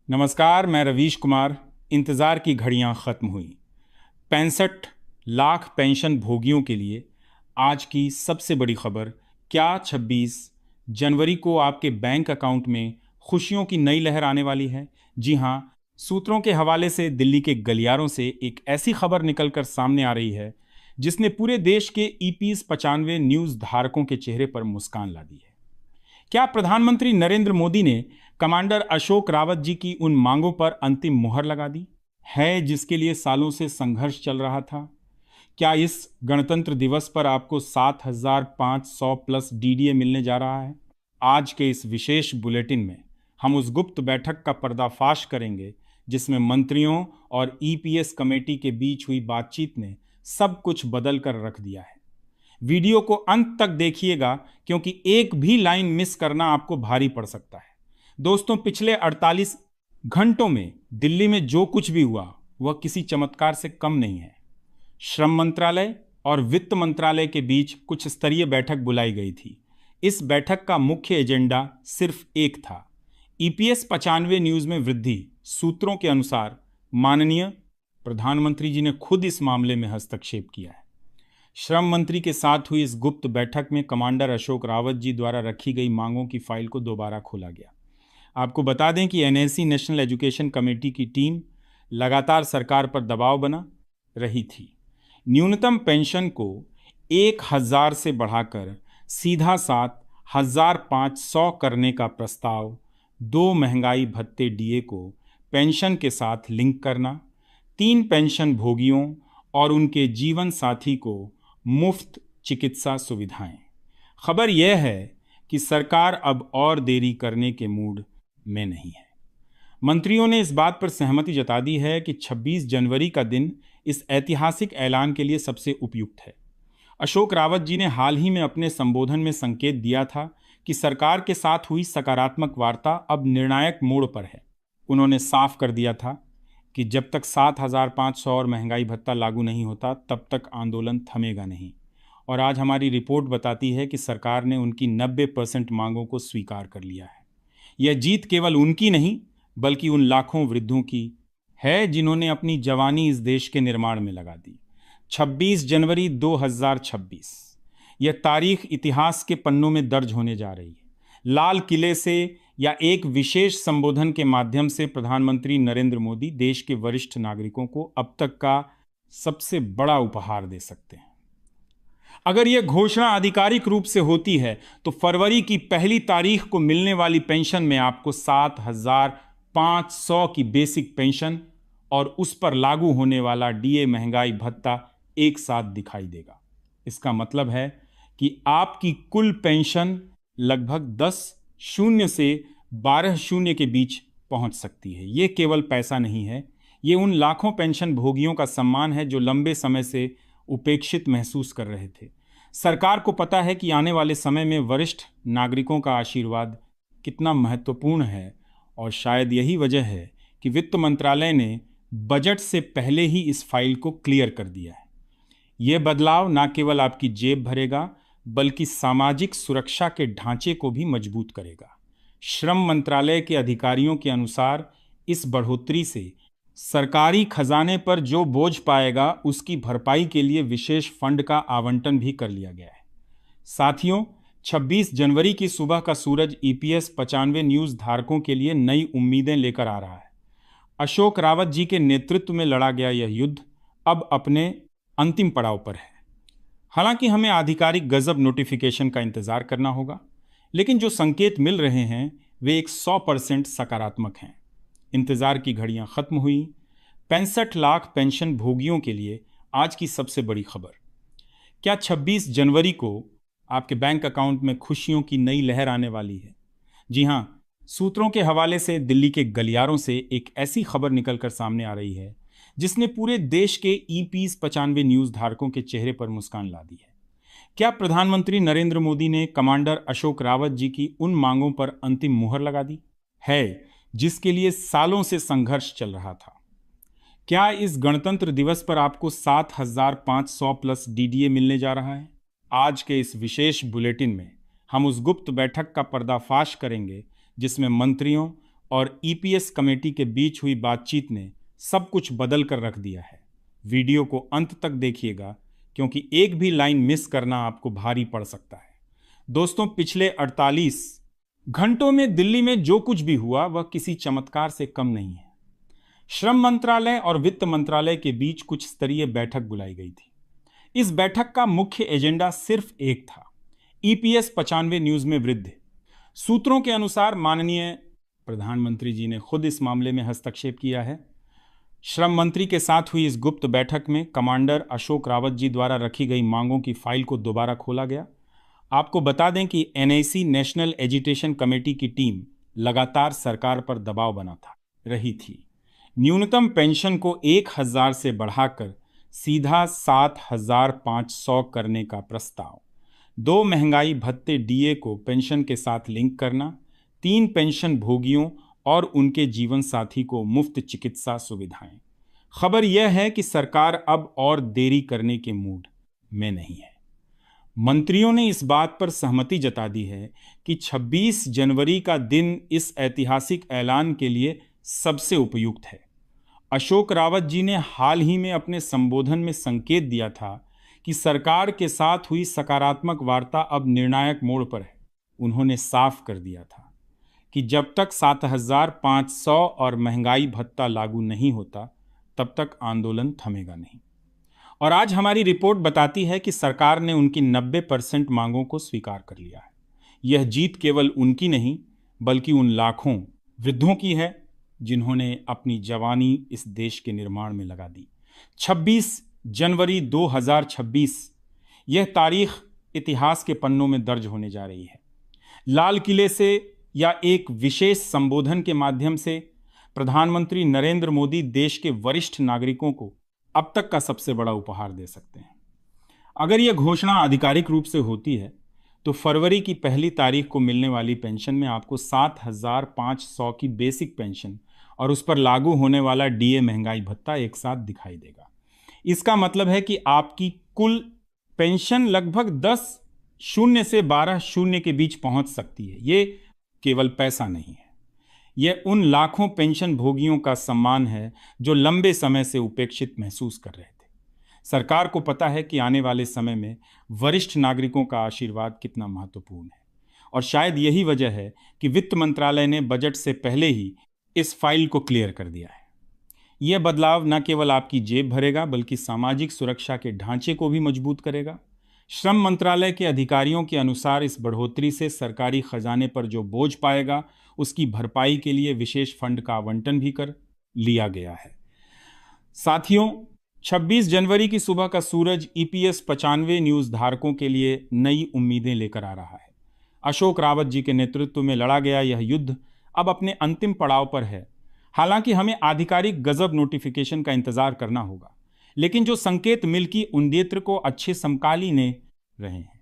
नमस्कार, मैं रवीश कुमार। इंतज़ार की घड़ियां ख़त्म हुई। 65 लाख पेंशन भोगियों के लिए आज की सबसे बड़ी खबर। क्या 26 जनवरी को आपके बैंक अकाउंट में खुशियों की नई लहर आने वाली है? जी हाँ, सूत्रों के हवाले से दिल्ली के गलियारों से एक ऐसी खबर निकलकर सामने आ रही है जिसने पूरे देश के ईपीएस 95 न्यूज़ धारकों के चेहरे पर मुस्कान ला दी है। क्या प्रधानमंत्री नरेंद्र मोदी ने कमांडर अशोक रावत जी की उन मांगों पर अंतिम मुहर लगा दी है जिसके लिए सालों से संघर्ष चल रहा था? क्या इस गणतंत्र दिवस पर आपको 7,500 प्लस डीडीए मिलने जा रहा है? आज के इस विशेष बुलेटिन में हम उस गुप्त बैठक का पर्दाफाश करेंगे जिसमें मंत्रियों और ईपीएस कमेटी के बीच हुई बातचीत ने सब कुछ बदल कर रख दिया है। वीडियो को अंत तक देखिएगा क्योंकि एक भी लाइन मिस करना आपको भारी पड़ सकता है। दोस्तों, पिछले 48 घंटों में दिल्ली में जो कुछ भी हुआ वह किसी चमत्कार से कम नहीं है। श्रम मंत्रालय और वित्त मंत्रालय के बीच कुछ स्तरीय बैठक बुलाई गई थी। इस बैठक का मुख्य एजेंडा सिर्फ एक था, ईपीएस 95 न्यूज में वृद्धि। सूत्रों के अनुसार माननीय प्रधानमंत्री जी ने खुद इस मामले में हस्तक्षेप किया है। श्रम मंत्री के साथ हुई इस गुप्त बैठक में कमांडर अशोक रावत जी द्वारा रखी गई मांगों की फाइल को दोबारा खोला गया। आपको बता दें कि एनएसी नेशनल एजुकेशन कमेटी की टीम लगातार सरकार पर दबाव बना रही थी। न्यूनतम पेंशन को 1,000 से बढ़ाकर सीधा 7,500 करने का प्रस्ताव, 2 महंगाई भत्ते डीए को पेंशन के साथ लिंक करना, 3 पेंशन भोगियों और उनके जीवन साथी को मुफ्त चिकित्सा सुविधाएं। खबर यह है कि सरकार अब और देरी करने के मूड में नहीं है। मंत्रियों ने इस बात पर सहमति जता दी है कि 26 जनवरी का दिन इस ऐतिहासिक ऐलान के लिए सबसे उपयुक्त है। अशोक रावत जी ने हाल ही में अपने संबोधन में संकेत दिया था कि सरकार के साथ हुई सकारात्मक वार्ता अब निर्णायक मोड़ पर है। उन्होंने साफ कर दिया था कि जब तक 7,500 और महंगाई भत्ता लागू नहीं होता तब तक आंदोलन थमेगा नहीं। और आज हमारी रिपोर्ट बताती है कि सरकार ने उनकी 90% मांगों को स्वीकार कर लिया है। यह जीत केवल उनकी नहीं बल्कि उन लाखों वृद्धों की है जिन्होंने अपनी जवानी इस देश के निर्माण में लगा दी। 26 जनवरी 2026 यह तारीख इतिहास के पन्नों में दर्ज होने जा रही है। लाल किले से या एक विशेष संबोधन के माध्यम से प्रधानमंत्री नरेंद्र मोदी देश के वरिष्ठ नागरिकों को अब तक का सबसे बड़ा उपहार दे सकते हैं। अगर यह घोषणा आधिकारिक रूप से होती है तो फरवरी की पहली तारीख को मिलने वाली पेंशन में आपको 7,500 की बेसिक पेंशन और उस पर लागू होने वाला डीए महंगाई भत्ता एक साथ दिखाई देगा। इसका मतलब है कि आपकी कुल पेंशन लगभग 10 शून्य से 12 शून्य के बीच पहुंच सकती है। ये केवल पैसा नहीं है, ये उन लाखों पेंशन भोगियों का सम्मान है जो लंबे समय से उपेक्षित महसूस कर रहे थे। सरकार को पता है कि आने वाले समय में वरिष्ठ नागरिकों का आशीर्वाद कितना महत्वपूर्ण है और शायद यही वजह है कि वित्त मंत्रालय ने बजट से पहले ही इस फाइल को क्लियर कर दिया है। यह बदलाव न केवल आपकी जेब भरेगा बल्कि सामाजिक सुरक्षा के ढांचे को भी मजबूत करेगा। श्रम मंत्रालय के अधिकारियों के अनुसार इस बढ़ोतरी से सरकारी खजाने पर जो बोझ पाएगा उसकी भरपाई के लिए विशेष फंड का आवंटन भी कर लिया गया है। साथियों, 26 जनवरी की सुबह का सूरज ईपीएस 95 न्यूज़ धारकों के लिए नई उम्मीदें लेकर आ रहा है। अशोक रावत जी के नेतृत्व में लड़ा गया यह युद्ध अब अपने अंतिम पड़ाव पर है। हालांकि हमें आधिकारिक गजब नोटिफिकेशन का इंतजार करना होगा, लेकिन जो संकेत मिल रहे हैं वे 100% सकारात्मक हैं। इंतजार की घड़ियां खत्म हुई। 65 लाख पेंशन भोगियों के लिए आज की सबसे बड़ी खबर। क्या 26 जनवरी को आपके बैंक अकाउंट में खुशियों की नई लहर आने वाली है? जी हां, सूत्रों के हवाले से दिल्ली के गलियारों से एक ऐसी खबर निकलकर सामने आ रही है जिसने पूरे देश के ईपीएस 95 न्यूज़ धारकों के चेहरे पर मुस्कान ला दी है। क्या प्रधानमंत्री नरेंद्र मोदी ने कमांडर अशोक रावत जी की उन मांगों पर अंतिम मुहर लगा दी है जिसके लिए सालों से संघर्ष चल रहा था? क्या इस गणतंत्र दिवस पर आपको 7,500 प्लस डीडीए मिलने जा रहा है? आज के इस विशेष बुलेटिन में हम उस गुप्त बैठक का पर्दाफाश करेंगे जिसमें मंत्रियों और ईपीएस कमेटी के बीच हुई बातचीत ने सब कुछ बदल कर रख दिया है। वीडियो को अंत तक देखिएगा क्योंकि एक भी लाइन मिस करना आपको भारी पड़ सकता है। दोस्तों, पिछले 48 घंटों में दिल्ली में जो कुछ भी हुआ वह किसी चमत्कार से कम नहीं है। श्रम मंत्रालय और वित्त मंत्रालय के बीच कुछ स्तरीय बैठक बुलाई गई थी। इस बैठक का मुख्य एजेंडा सिर्फ एक था, ईपीएस 95 न्यूज में वृद्धि। सूत्रों के अनुसार माननीय प्रधानमंत्री जी ने खुद इस मामले में हस्तक्षेप किया है। श्रम मंत्री के साथ हुई इस गुप्त बैठक में कमांडर अशोक रावत जी द्वारा रखी गई मांगों की फाइल को दोबारा खोला गया। आपको बता दें कि एनआईसी नेशनल एजुटेशन कमेटी की टीम लगातार सरकार पर दबाव बनाता रही थी। न्यूनतम पेंशन को 1000 से बढ़ाकर सीधा 7500 करने का प्रस्ताव, 2 महंगाई भत्ते डीए को पेंशन के साथ लिंक करना, 3 पेंशन भोगियों और उनके जीवन साथी को मुफ्त चिकित्सा सुविधाएं। खबर यह है कि सरकार अब और देरी करने के मूड में नहीं है। मंत्रियों ने इस बात पर सहमति जता दी है कि 26 जनवरी का दिन इस ऐतिहासिक ऐलान के लिए सबसे उपयुक्त है। अशोक रावत जी ने हाल ही में अपने संबोधन में संकेत दिया था कि सरकार के साथ हुई सकारात्मक वार्ता अब निर्णायक मोड़ पर है। उन्होंने साफ कर दिया था कि जब तक 7500 और महंगाई भत्ता लागू नहीं होता तब तक आंदोलन थमेगा नहीं। और आज हमारी रिपोर्ट बताती है कि सरकार ने उनकी 90% मांगों को स्वीकार कर लिया है। यह जीत केवल उनकी नहीं बल्कि उन लाखों वृद्धों की है जिन्होंने अपनी जवानी इस देश के निर्माण में लगा दी। 26 जनवरी 2026 यह तारीख इतिहास के पन्नों में दर्ज होने जा रही है। लाल किले से या एक विशेष संबोधन के माध्यम से प्रधानमंत्री नरेंद्र मोदी देश के वरिष्ठ नागरिकों को अब तक का सबसे बड़ा उपहार दे सकते हैं। अगर यह घोषणा आधिकारिक रूप से होती है तो फरवरी की 1 तारीख को मिलने वाली पेंशन में आपको 7500 की बेसिक पेंशन और उस पर लागू होने वाला डीए महंगाई भत्ता एक साथ दिखाई देगा। इसका मतलब है कि आपकी कुल पेंशन लगभग 10 शून्य से 12 शून्य के बीच पहुंच सकती है। ये केवल पैसा नहीं है, यह उन लाखों पेंशन भोगियों का सम्मान है जो लंबे समय से उपेक्षित महसूस कर रहे थे। सरकार को पता है कि आने वाले समय में वरिष्ठ नागरिकों का आशीर्वाद कितना महत्वपूर्ण है और शायद यही वजह है कि वित्त मंत्रालय ने बजट से पहले ही इस फाइल को क्लियर कर दिया है। यह बदलाव न केवल आपकी जेब भरेगा बल्कि सामाजिक सुरक्षा के ढांचे को भी मजबूत करेगा। श्रम मंत्रालय के अधिकारियों के अनुसार इस बढ़ोतरी से सरकारी खजाने पर जो बोझ पाएगा उसकी भरपाई के लिए विशेष फंड का आवंटन भी कर लिया गया है। साथियों, 26 जनवरी की सुबह का सूरज ईपीएस 95 न्यूज धारकों के लिए नई उम्मीदें लेकर आ रहा है। अशोक रावत जी के नेतृत्व में लड़ा गया यह युद्ध अब अपने अंतिम पड़ाव पर है। हालांकि हमें आधिकारिक गजब नोटिफिकेशन का इंतजार करना होगा, लेकिन जो संकेत मिल्की उन्नेत्र को अच्छे समकालीन रहे हैं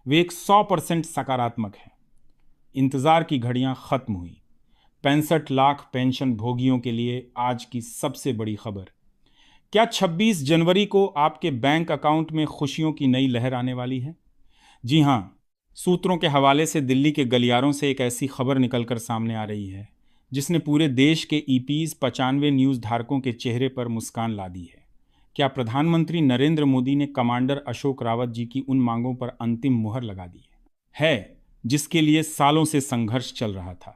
वे 100% सकारात्मक हैं। इंतजार की घड़ियां खत्म हुई। 65 लाख पेंशन भोगियों के लिए आज की सबसे बड़ी खबर, क्या 26 जनवरी को आपके बैंक अकाउंट में खुशियों की नई लहर आने वाली है? जी हां, सूत्रों के हवाले से दिल्ली के गलियारों से एक ऐसी खबर निकलकर सामने आ रही है जिसने पूरे देश के ईपीएस 95 न्यूज धारकों के चेहरे पर मुस्कान ला दी है। क्या प्रधानमंत्री नरेंद्र मोदी ने कमांडर अशोक रावत जी की उन मांगों पर अंतिम मुहर लगा दी है जिसके लिए सालों से संघर्ष चल रहा था?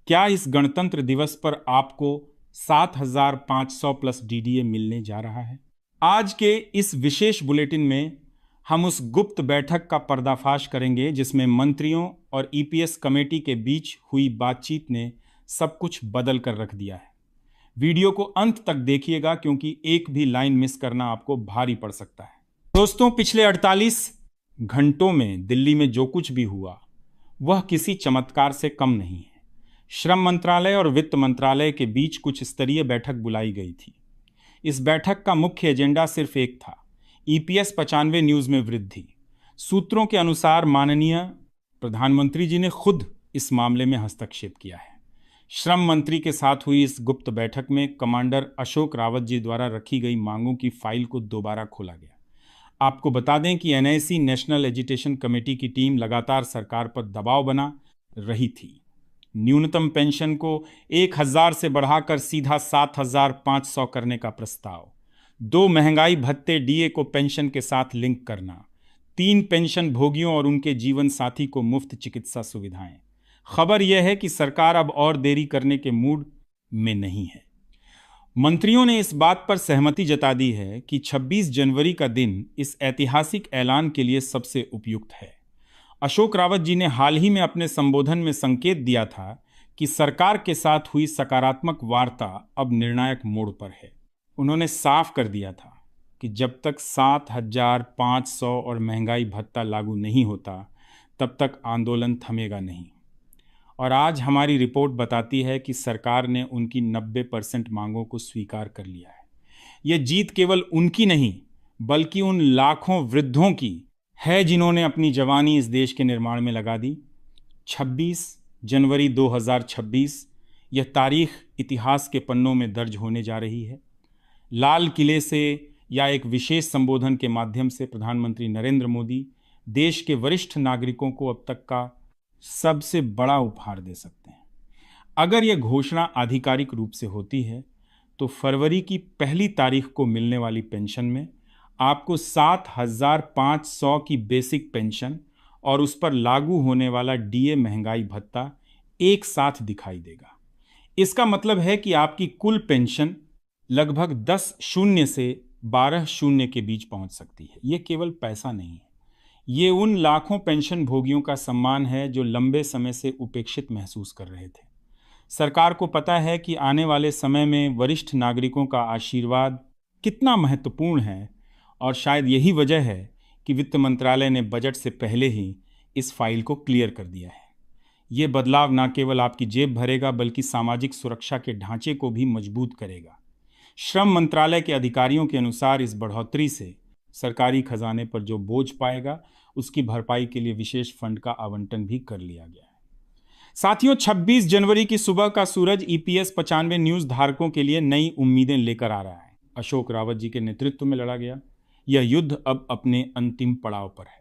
क्या इस गणतंत्र दिवस पर आपको 7500 प्लस डीडीए मिलने जा रहा है? आज के इस विशेष बुलेटिन में हम उस गुप्त बैठक का पर्दाफाश करेंगे जिसमें मंत्रियों और ईपीएस कमेटी के बीच हुई बातचीत ने सब कुछ बदल कर रख दिया है। वीडियो को अंत तक देखिएगा क्योंकि एक भी लाइन मिस करना आपको भारी पड़ सकता है। दोस्तों, पिछले 48 घंटों में दिल्ली में जो कुछ भी हुआ वह किसी चमत्कार से कम नहीं है। श्रम मंत्रालय और वित्त मंत्रालय के बीच कुछ स्तरीय बैठक बुलाई गई थी। इस बैठक का मुख्य एजेंडा सिर्फ एक था, ईपीएस 95 न्यूज में वृद्धि। सूत्रों के अनुसार माननीय प्रधानमंत्री जी ने खुद इस मामले में हस्तक्षेप किया है। श्रम मंत्री के साथ हुई इस गुप्त बैठक में कमांडर अशोक रावत जी द्वारा रखी गई मांगों की फाइल को दोबारा खोला गया। आपको बता दें कि एनआईसी नेशनल एजुटेशन कमेटी की टीम लगातार सरकार पर दबाव बना रही थी। न्यूनतम पेंशन को 1,000 से बढ़ाकर सीधा 7,500 करने का प्रस्ताव, 2 महंगाई भत्ते डीए को पेंशन के साथ लिंक करना, 3 पेंशन भोगियों और उनके जीवन साथी को मुफ्त चिकित्सा सुविधाएं। खबर यह है कि सरकार अब और देरी करने के मूड में नहीं है। मंत्रियों ने इस बात पर सहमति जता दी है कि 26 जनवरी का दिन इस ऐतिहासिक ऐलान के लिए सबसे उपयुक्त है। अशोक रावत जी ने हाल ही में अपने संबोधन में संकेत दिया था कि सरकार के साथ हुई सकारात्मक वार्ता अब निर्णायक मोड़ पर है। उन्होंने साफ कर दिया था कि जब तक 7,500 और महंगाई भत्ता लागू नहीं होता तब तक आंदोलन थमेगा नहीं। और आज हमारी रिपोर्ट बताती है कि सरकार ने उनकी 90% मांगों को स्वीकार कर लिया है। यह जीत केवल उनकी नहीं बल्कि उन लाखों वृद्धों की है जिन्होंने अपनी जवानी इस देश के निर्माण में लगा दी। 26 जनवरी 2026 यह तारीख इतिहास के पन्नों में दर्ज होने जा रही है। लाल किले से या एक विशेष संबोधन के माध्यम से प्रधानमंत्री नरेंद्र मोदी देश के वरिष्ठ नागरिकों को अब तक का सबसे बड़ा उपहार दे सकते हैं। अगर यह घोषणा आधिकारिक रूप से होती है तो फरवरी की पहली तारीख को मिलने वाली पेंशन में आपको 7,500 की बेसिक पेंशन और उस पर लागू होने वाला डीए महंगाई भत्ता एक साथ दिखाई देगा। इसका मतलब है कि आपकी कुल पेंशन लगभग 10 शून्य से 12 शून्य के बीच पहुंच सकती है। ये केवल पैसा नहीं है, ये उन लाखों पेंशन भोगियों का सम्मान है जो लंबे समय से उपेक्षित महसूस कर रहे थे। सरकार को पता है कि आने वाले समय में वरिष्ठ नागरिकों का आशीर्वाद कितना महत्वपूर्ण है और शायद यही वजह है कि वित्त मंत्रालय ने बजट से पहले ही इस फाइल को क्लियर कर दिया है। ये बदलाव न केवल आपकी जेब भरेगा बल्कि सामाजिक सुरक्षा के ढांचे को भी मजबूत करेगा। श्रम मंत्रालय के अधिकारियों के अनुसार इस बढ़ोतरी से सरकारी खजाने पर जो बोझ पाएगा उसकी भरपाई के लिए विशेष फंड का आवंटन भी कर लिया गया है। साथियों, 26 जनवरी की सुबह का सूरज ईपीएस 95 न्यूज धारकों के लिए नई उम्मीदें लेकर आ रहा है। अशोक रावत जी के नेतृत्व में लड़ा गया यह युद्ध अब अपने अंतिम पड़ाव पर है।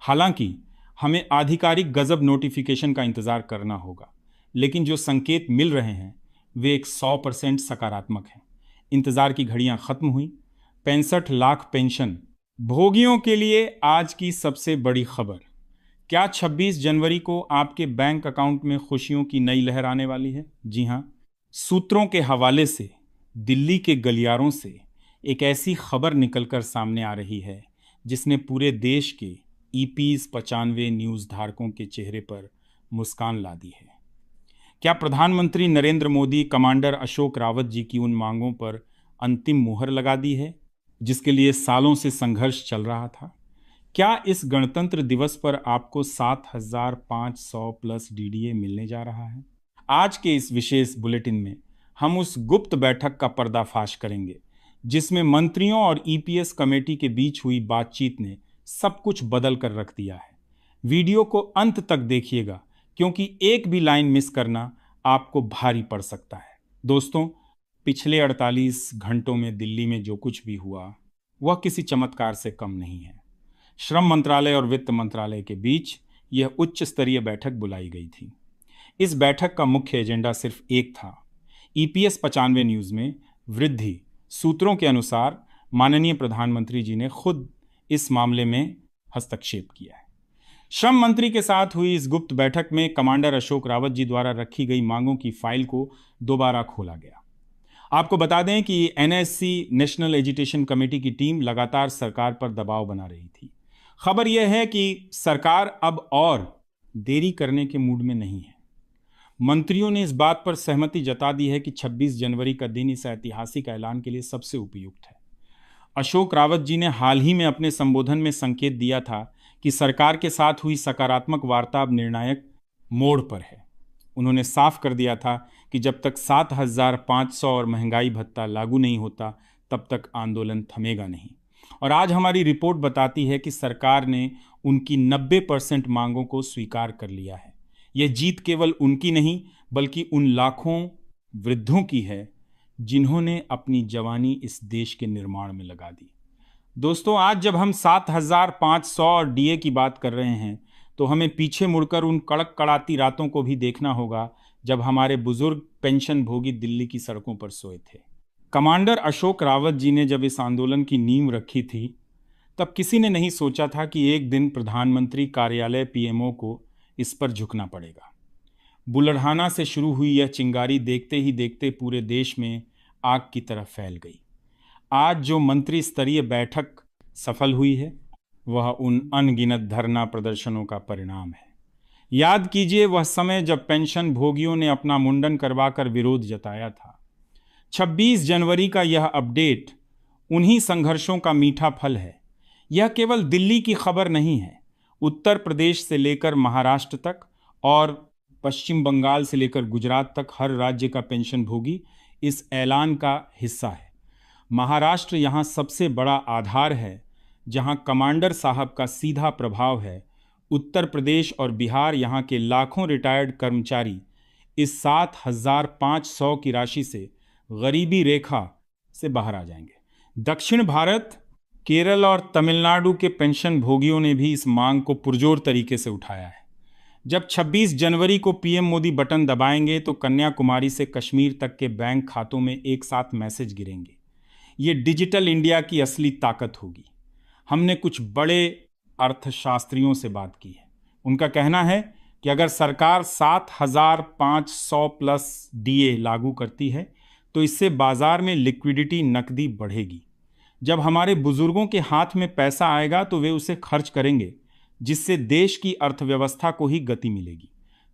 हालांकि हमें आधिकारिक गजब नोटिफिकेशन का इंतजार करना होगा, लेकिन जो संकेत मिल रहे हैं वे एक 100% सकारात्मक हैं। इंतजार की घड़ियां खत्म हुई। 65 लाख पेंशन भोगियों के लिए आज की सबसे बड़ी खबर। क्या 26 जनवरी को आपके बैंक अकाउंट में खुशियों की नई लहर आने वाली है? जी हां, सूत्रों के हवाले से दिल्ली के गलियारों से एक ऐसी खबर निकलकर सामने आ रही है जिसने पूरे देश के ईपीएस 95 न्यूज धारकों के चेहरे पर मुस्कान ला दी है। क्या प्रधानमंत्री नरेंद्र मोदी कमांडर अशोक रावत जी की उन मांगों पर अंतिम मुहर लगा दी है जिसके लिए सालों से संघर्ष चल रहा था? क्या इस गणतंत्र दिवस पर आपको 7,500 प्लस डीडीए मिलने जा रहा है? आज के इस विशेष बुलेटिन में हम उस गुप्त बैठक का पर्दाफाश करेंगे जिसमें मंत्रियों और ईपीएस कमेटी के बीच हुई बातचीत ने सब कुछ बदल कर रख दिया है। वीडियो को अंत तक देखिएगा क्योंकि एक भी लाइन मिस करना आपको भारी पड़ सकता है। दोस्तों, पिछले 48 घंटों में दिल्ली में जो कुछ भी हुआ वह किसी चमत्कार से कम नहीं है। श्रम मंत्रालय और वित्त मंत्रालय के बीच यह उच्च स्तरीय बैठक बुलाई गई थी। इस बैठक का मुख्य एजेंडा सिर्फ एक था, ईपीएस 95 न्यूज में वृद्धि। सूत्रों के अनुसार माननीय प्रधानमंत्री जी ने खुद इस मामले में हस्तक्षेप किया है। श्रम मंत्री के साथ हुई इस गुप्त बैठक में कमांडर अशोक रावत जी द्वारा रखी गई मांगों की फाइल को दोबारा खोला गया। आपको बता दें कि एनएससी नेशनल एजुकेशन कमेटी की टीम लगातार सरकार पर दबाव बना रही थी। खबर यह है कि सरकार अब और देरी करने के मूड में नहीं है। मंत्रियों ने इस बात पर सहमति जता दी है कि 26 जनवरी का दिन इस ऐतिहासिक ऐलान के लिए सबसे उपयुक्त है। अशोक रावत जी ने हाल ही में अपने संबोधन में संकेत दिया था कि सरकार के साथ हुई सकारात्मक वार्ता अब निर्णायक मोड़ पर है। उन्होंने साफ कर दिया था कि जब तक 7,500 और महंगाई भत्ता लागू नहीं होता तब तक आंदोलन थमेगा नहीं। और आज हमारी रिपोर्ट बताती है कि सरकार ने उनकी 90% मांगों को स्वीकार कर लिया है। यह जीत केवल उनकी नहीं बल्कि उन लाखों वृद्धों की है जिन्होंने अपनी जवानी इस देश के निर्माण में लगा दी। दोस्तों, आज जब हम 7,500 और डीए की बात कर रहे हैं तो हमें पीछे मुड़कर उन कड़क कड़ाती रातों को भी देखना होगा जब हमारे बुजुर्ग पेंशन भोगी दिल्ली की सड़कों पर सोए थे। कमांडर अशोक रावत जी ने जब इस आंदोलन की नींव रखी थी, तब किसी ने नहीं सोचा था कि एक दिन प्रधानमंत्री कार्यालय पीएमओ को इस पर झुकना पड़ेगा। बुलढाना से शुरू हुई यह चिंगारी देखते ही देखते पूरे देश में आग की तरह फैल गई। आज जो मंत्री स्तरीय बैठक सफल हुई है, वह उन अनगिनत धरना प्रदर्शनों का परिणाम है। याद कीजिए वह समय जब पेंशन भोगियों ने अपना मुंडन करवाकर विरोध जताया था। 26 जनवरी का यह अपडेट उन्हीं संघर्षों का मीठा फल है। यह केवल दिल्ली की खबर नहीं है। उत्तर प्रदेश से लेकर महाराष्ट्र तक और पश्चिम बंगाल से लेकर गुजरात तक हर राज्य का पेंशन भोगी इस ऐलान का हिस्सा है। महाराष्ट्र यहाँ सबसे बड़ा आधार है, जहाँ कमांडर साहब का सीधा प्रभाव है। उत्तर प्रदेश और बिहार यहाँ के लाखों रिटायर्ड कर्मचारी इस 7,500 की राशि से गरीबी रेखा से बाहर आ जाएंगे। दक्षिण भारत, केरल और तमिलनाडु के पेंशन भोगियों ने भी इस मांग को पुरजोर तरीके से उठाया है। जब 26 जनवरी को पीएम मोदी बटन दबाएंगे तो कन्याकुमारी से कश्मीर तक के बैंक खातों में एक साथ मैसेज गिरेंगे। ये डिजिटल इंडिया की असली ताकत होगी। हमने कुछ बड़े अर्थशास्त्रियों से बात की है। उनका कहना है कि अगर सरकार 7,500 प्लस डीए लागू करती है तो इससे बाजार में लिक्विडिटी, नकदी बढ़ेगी। जब हमारे बुजुर्गों के हाथ में पैसा आएगा तो वे उसे खर्च करेंगे, जिससे देश की अर्थव्यवस्था को ही गति मिलेगी।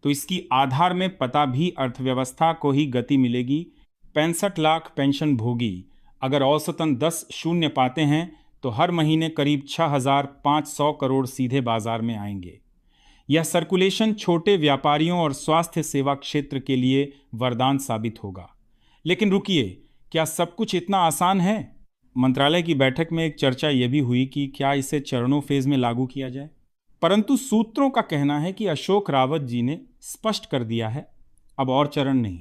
तो इसकी आधार में पता भी अर्थव्यवस्था को ही गति मिलेगी। 65 लाख पेंशन भोगी अगर औसतन 10 शून्य पाते हैं तो हर महीने करीब 6,500 करोड़ सीधे बाजार में आएंगे। यह सर्कुलेशन छोटे व्यापारियों और स्वास्थ्य सेवा क्षेत्र के लिए वरदान साबित होगा। लेकिन रुकिए, क्या सब कुछ इतना आसान है? मंत्रालय की बैठक में एक चर्चा यह भी हुई कि क्या इसे चरणों फेज में लागू किया जाए, परंतु सूत्रों का कहना है कि अशोक रावत जी ने स्पष्ट कर दिया है, अब और चरण नहीं,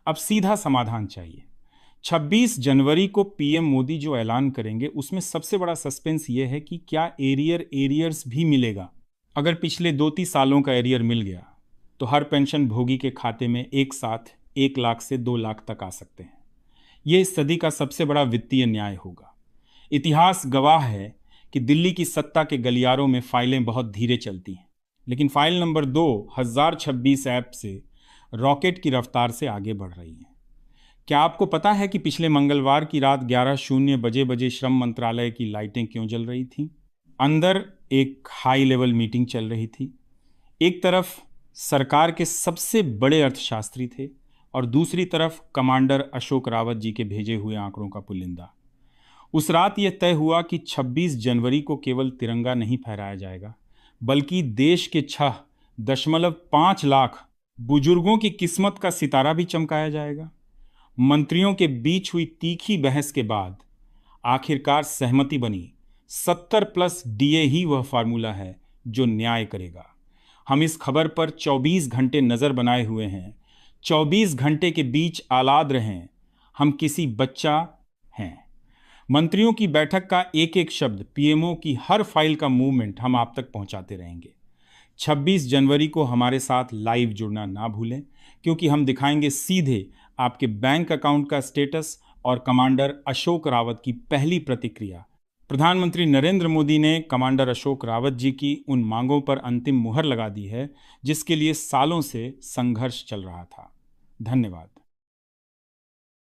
अब सीधा समाधान चाहिए। 26 जनवरी को पीएम मोदी जो ऐलान करेंगे उसमें सबसे बड़ा सस्पेंस यह है कि क्या एरियर्स भी मिलेगा। अगर पिछले 2-3 सालों का एरियर मिल गया तो हर पेंशन भोगी के खाते में एक साथ 1 लाख से 2 लाख तक आ सकते हैं। यह इस सदी का सबसे बड़ा वित्तीय न्याय होगा। इतिहास गवाह है कि दिल्ली की सत्ता के गलियारों में फाइलें बहुत धीरे चलती हैं, लेकिन फाइल नंबर 2 1026 ऐप से रॉकेट की रफ्तार से आगे बढ़ रही है। क्या आपको पता है कि पिछले मंगलवार की रात 11:00 बजे श्रम मंत्रालय की लाइटें क्यों जल रही थीं? अंदर एक हाई लेवल मीटिंग चल रही थी। एक तरफ सरकार के सबसे बड़े अर्थशास्त्री थे और दूसरी तरफ कमांडर अशोक रावत जी के भेजे हुए आंकड़ों का पुलिंदा। उस रात यह तय हुआ कि 26 जनवरी को केवल तिरंगा नहीं फहराया जाएगा, बल्कि देश के 6.5 लाख बुजुर्गों की किस्मत का सितारा भी चमकाया जाएगा। मंत्रियों के बीच हुई तीखी बहस के बाद आखिरकार सहमति बनी। 70+ डीए ही वह फार्मूला है जो न्याय करेगा। हम इस खबर पर 24 घंटे नज़र बनाए हुए हैं। 24 घंटे के बीच आलाद रहें। हम किसी बच्चा हैं। मंत्रियों की बैठक का एक एक शब्द, पीएमओ की हर फाइल का मूवमेंट हम आप तक पहुंचाते रहेंगे। 26 जनवरी को हमारे साथ लाइव जुड़ना ना भूलें, क्योंकि हम दिखाएंगे सीधे आपके बैंक अकाउंट का स्टेटस और कमांडर अशोक रावत की पहली प्रतिक्रिया। प्रधानमंत्री नरेंद्र मोदी ने कमांडर अशोक रावत जी की उन मांगों पर अंतिम मुहर लगा दी है जिसके लिए सालों से संघर्ष चल रहा था। धन्यवाद।